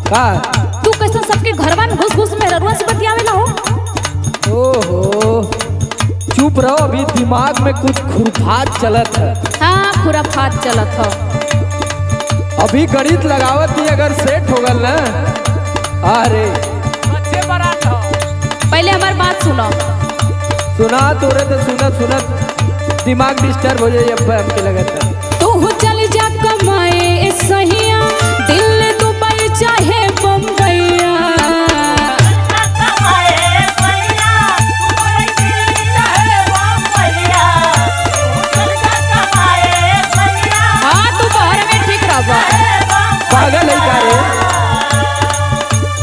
का तू कैसे सबके घरवा में घुस घुस में ररुआ से बतियावेला हो? ओहो चुप रहो, अभी दिमाग में कुछ खुरफात चलत है। हाँ खुराफात चलत हो। अभी गणित लगावत ही अगर सेट हो गल ना, अरे पहले हमारी बात सुनो। सुना तोरे तो सुनत सुनत दिमाग डिस्टर्ब हो जाए। अब हमके लगता तू चल जा कमाए सहिया, दिल्ली दुबई चाहे बम्बईया। हाँ तू बाहर में ठीक रहा, पागल है का रे?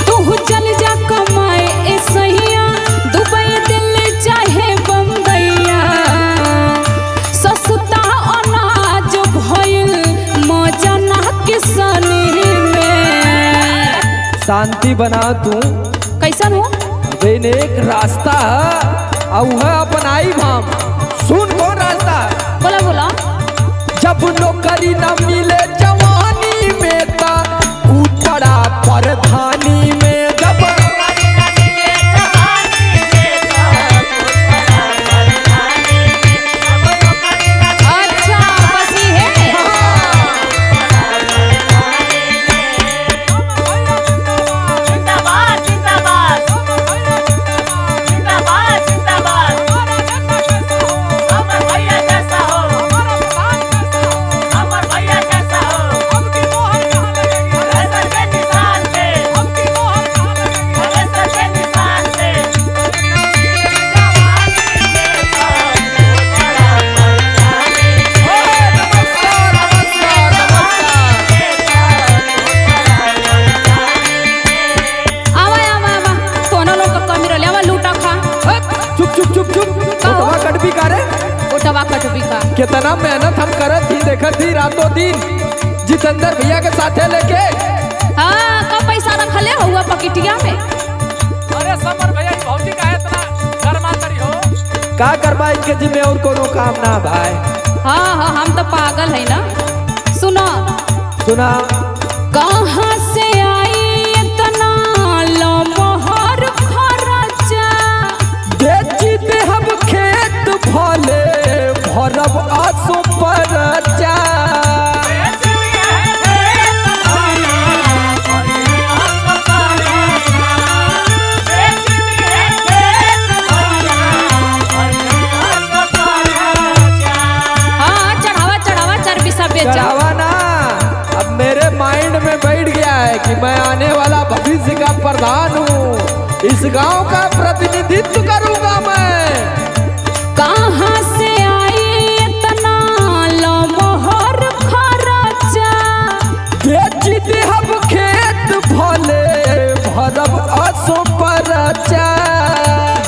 तू चल जा कमाए सहिया, दुबई दिल्ली चाहे बम्बईया। सस्ता अनाज भइल मजा ना किसानी में। शांति बना तू। कैसन हो? अबे एक रास्ता है और है अपन आई भाम। सुन कौन रास्ता? बोला बोला। जब नौकरी न मिले जवानी में ता पड़ा परधानी में। जब अच्छा बस ये है। कितना मेहनत हम करत थी, देखत थी रातों दिन जितेंद्र भैया के साथे लेके। हाँ कब पैसा रखले हुआ पकिटिया में? अरे समर भैया भौजी का है इतना गरमा करी हो। का करबा इनके जिम्मे और कोनो काम ना भाई। हाँ हाँ हम तो पागल है ना। सुनो सुना। कहाँ से आई इतना लमहर खर्चा? बेची दे हम खेत भले भरब आसो परचा। हाँ चढ़ावा चढ़ावा चर्बी सब बेचा। चढ़ावा ना, अब मेरे माइंड में बैठ गया है कि मैं आने वाला भविष्य का प्रधान हूँ, इस गांव का प्रतिनिधित्व करूंगा मैं। कहाँ से आई इतना लमहर खर्चा? बेची दे हम खेत भले भरब आसो परचा।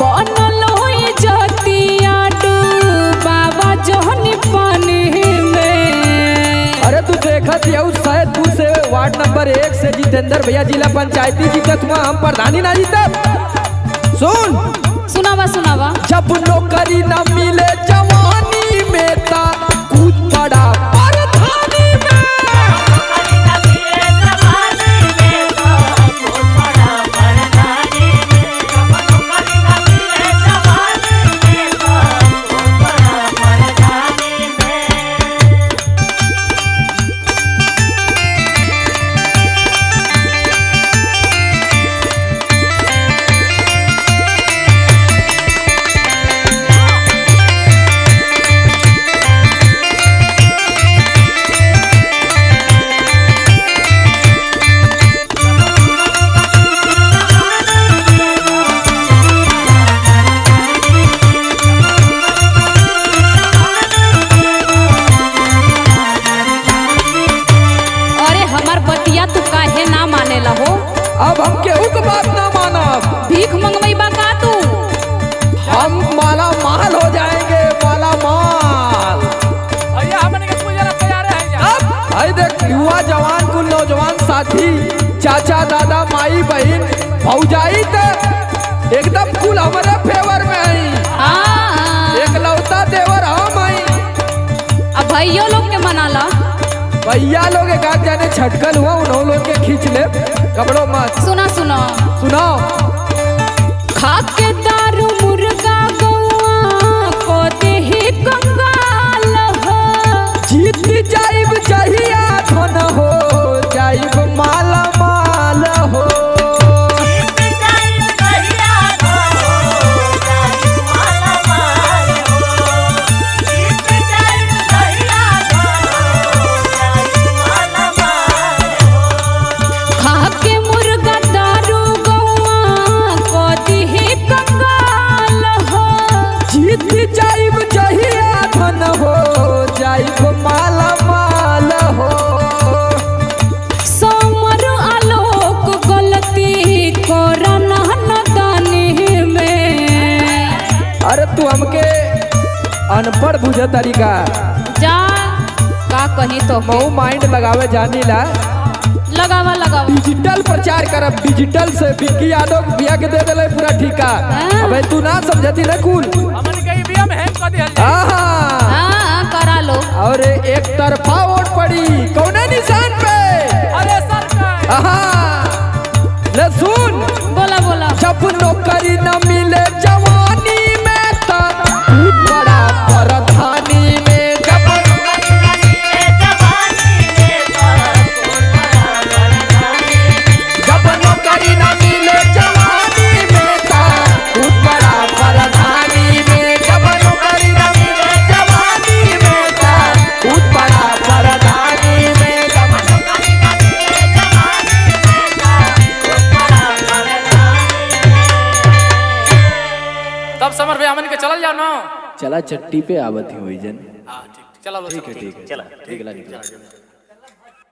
बनल होई जतिया डूबावा जहनी पानी में। अरे तू देखत यू सैदपुर से वार्ड नंबर 1 से जितेंद्र भैया जिला पंचायती जीतत हुआ, हम प्रधानी ना जीतब। सुन सुनावा सुनावा। जब नौकरी न मिले जवानी में ता कूद पड़ा परधानी में। अब हम केहू के बात ना मानब। भीख मंगवाई बा का तू? हम माला माल हो जाएंगे, माला माल। भैया हमने के पूजा तैयार है। अब भाई देख, युवा जवान कुल नौजवान साथी, चाचा दादा माई बहन भौजाई तो एकदम कुल हमारे फेवर में है। हाँ एक लौता देवर हम आई। अब भैया लोग के मना ला। भैया लोग एक आध जाने छटकल हुआ, उन्होंने लोग के खींच ले। घबरो मत। सुना सुना सुनाओ। खाके दारू मुर्गा गौआ को देही कंगाल हो। जीत जाइब चाहिए धन हो जाइब माला माल हो। खाके मुर्गा दारू गौआ को देही कंगाल हो। जीत जाइब चाहिए धन हो जाइब माला माल हो। समर आलोक गलती कोरोना नदानी में। अरे तू हमके अनपढ़ बुझ तरीका जा का कहीं तो मऊ माइंड लगावे जानी ला। लगावा लगावा डिजिटल प्रचार करब डिजिटल से विक्की यादव के बिया के दे देले पूरा ठीका। हाँ। अबे तू ना समझती ना कुल। हमन के बिया में हैंग कर दिहल जाए। आहा हाँ करा लो। और एक तरफा वोट पड़ी कौने निशान पे। अरे सर का आहा ले सुन। बोला बोला जब नौकरी न मिले जवानी में तब बड़ा प्रधानी में। जब नौकरी न मिले जवानी में तब बड़ा प्रधानी में। जब नौकरी न मिले जवानी में तब बड़ा प्रधानी में। तब समर भैया हमन के चलल जाओ ना। चला चट्टी पे आवत ही हुई जन। हाँ ठीक चलो ठीक है ठीक है। चला ठीक है।